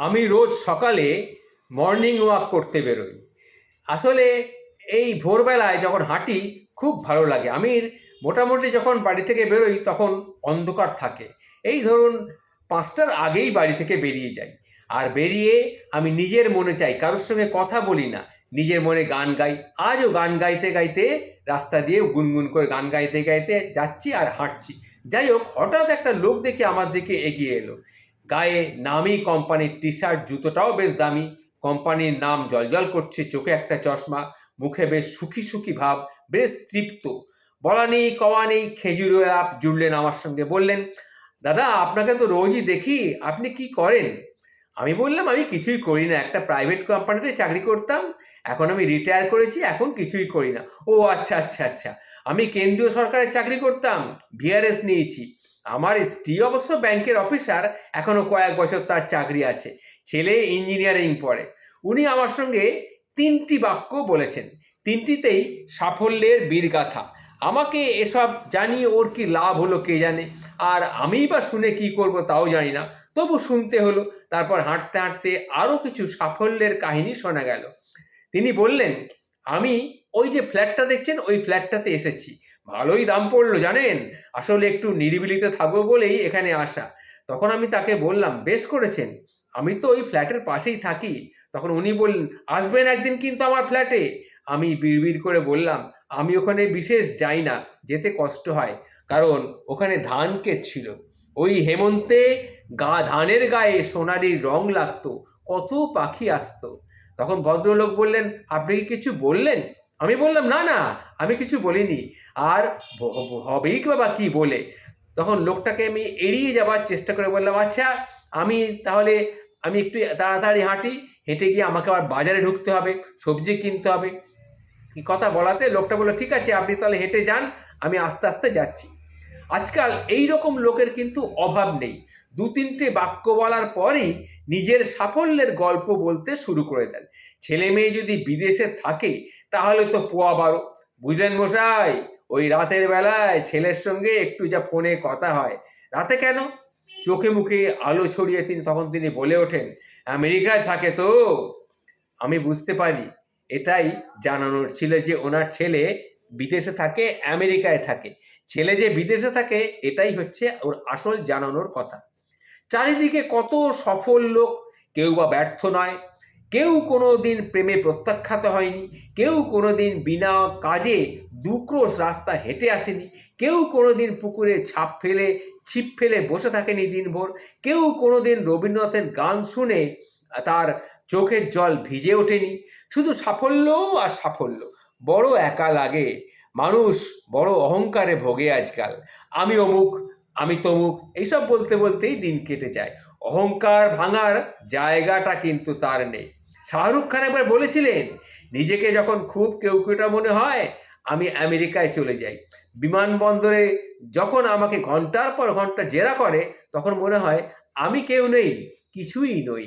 আমি রোজ সকালে morning walk করতে বেরোই। আসলে এই ভোরবেলায় যখন হাঁটি খুব ভালো লাগে। আমি মোটামুটি যখন বাড়ি থেকে বেরোই তখন অন্ধকার থাকে। এই ধরুন ৫টার আগেই বাড়ি থেকে বেরিয়ে যাই। আর বেরিয়ে আমি নিজের মনে চাই, কারোর সঙ্গে কথা বলি না, নিজের মনে গান গাই। আজও গান গাইতে গাইতে রাস্তা দিয়ে গুনগুন করে গান গাইতে গাইতে যাচ্ছি আর হাঁটছি। যাই হোক, হঠাৎ একটা লোক দেখে আমার দিকে এগিয়ে এলো। গায়ে নামি কোম্পানির টি শার্ট, জুতোটাও বেশ দামি, কোম্পানির নাম জ্বলজ্বল করছে, চোখে একটা চশমা, মুখে বেশ সুখী সুখী ভাব, বেশ তৃপ্ত। বলা নেই কওয়া নেই, খেজুরের আপ জুড়লেন আমার সঙ্গে। বললেন, দাদা আপনাকে তো রোজই দেখি, আপনি কি করেন? আমি বললাম, আমি কিছুই করি না, একটা প্রাইভেট কোম্পানিতে চাকরি করতাম, এখন আমি রিটায়ার করেছি, এখন কিছুই করি না। ও আচ্ছা আচ্ছা আচ্ছা, আমি কেন্দ্রীয় সরকারের চাকরি করতাম, ভিআরএস নিয়েছি। আমার স্ত্রী অবশ্য ব্যাংকের অফিসার, এখনো কয়েক বছর তার চাকরি আছে, ছেলে ইঞ্জিনিয়ারিং পড়ে। উনি আমার সঙ্গে ৩টি বাক্য বলেছেন, ৩টিতেই সাফল্যের বীরগাথা। আমাকে এসব জানিয়ে ওর কি লাভ হলো কে জানে, আর আমিই বা শুনে কি করব তাও জানি না, তবু শুনতে হলো। তারপর হাঁটতে হাঁটতে আরও কিছু সাফল্যের কাহিনী শোনা গেল। তিনি বললেন, আমি ওই যে ফ্ল্যাটটা দেখছেন, ওই ফ্ল্যাটটাতে এসেছি, ভালোই দাম পড়লো জানেন, আসলে একটু নিরিবিলিতে থাকবো বলেই এখানে আসা। তখন আমি তাকে বললাম, বেশ করেছেন, আমি তো ওই ফ্ল্যাটের পাশেই থাকি। তখন উনি বললেন, আসবেন একদিন কিন্তু আমার ফ্ল্যাটে। আমি বিড়বিড় করে বললাম, আমি ওখানে বিশেষ যাই না, যেতে কষ্ট হয়, কারণ ওখানে ধান ক্ষেত ছিল। ওই হেমন্তে ধানের গায়ে সোনালি রং লাগতো, কত পাখি আসতো। তখন ভদ্রলোক বললেন, আপনি কি কিছু বললেন? আমি বললাম, না না, আমি কিছু বলিনি, আর হবেই বা কি বলে। তখন লোকটাকে আমি এড়িয়ে যাওয়ার চেষ্টা করে বললাম, আচ্ছা আমি তাহলে আমি একটু তাড়াতাড়ি হাঁটি, হেঁটে গিয়ে আমাকে আবার বাজারে ঢুকতে হবে, সবজি কিনতে হবে। এই কথা বলাতে লোকটা বললো, ঠিক আছে আপনি তাহলে হেঁটে যান, আমি আস্তে আস্তে যাচ্ছি। আজকাল এই রকম লোকের কিন্তু অভাব নেই। ২-৩টে বাক্য বলার পরেই নিজের সাফল্যের গল্প বলতে শুরু করে দেন। ছেলে মেয়ে যদি বিদেশে থাকে তাহলে তো পোয়া ১২। বুঝলেন মশাই, ওই রাতের বেলায় ছেলের সঙ্গে একটু যা ফোনে কথা হয়। রাতে কেন? চোখে মুখে আলো ছড়িয়ে তিনি বলে ওঠেন, আমেরিকায় থাকে তো। আমি বুঝতে পারি, এটাই জানানোর ছিল যে ওনার ছেলে বিদেশে থাকে, আমেরিকায় থাকে। ছেলে যে বিদেশে থাকে এটাই হচ্ছে ওর আসল জানানোর কথা। চারিদিকে কত সফল লোক, কেউ বা ব্যর্থ নয়, কেউ কোনো দিন প্রেমে প্রত্যাখ্যাত হয়নি, কেউ কোনো দিন বিনা কাজে দুক্রোশ রাস্তা হেঁটে আসেনি, কেউ কোনো দিন পুকুরে ছিপ ফেলে বসে থাকেনি দিনভর, কেউ কোনো দিন রবীন্দ্রনাথের গান শুনে তার চোখের জল ভিজে ওঠেনি। শুধু সাফল্য আর সাফল্য, বড় একা লাগে। মানুষ বড় অহংকারে ভোগে আজকাল, আমি অমুক, আমি তমুক, এইসব বলতে বলতেই দিন কেটে যায়। অহংকার ভাঙার জায়গাটা কিন্তু তার নেই। শাহরুখ খান একবার বলেছিলেন, নিজেকে যখন খুব কেউকেটা মনে হয়, আমি আমেরিকায় চলে যাই। বিমানবন্দরে যখন আমাকে ঘন্টার পর ঘন্টা জেরা করে, তখন মনে হয় আমি কেউ নেই, কিছুই নই।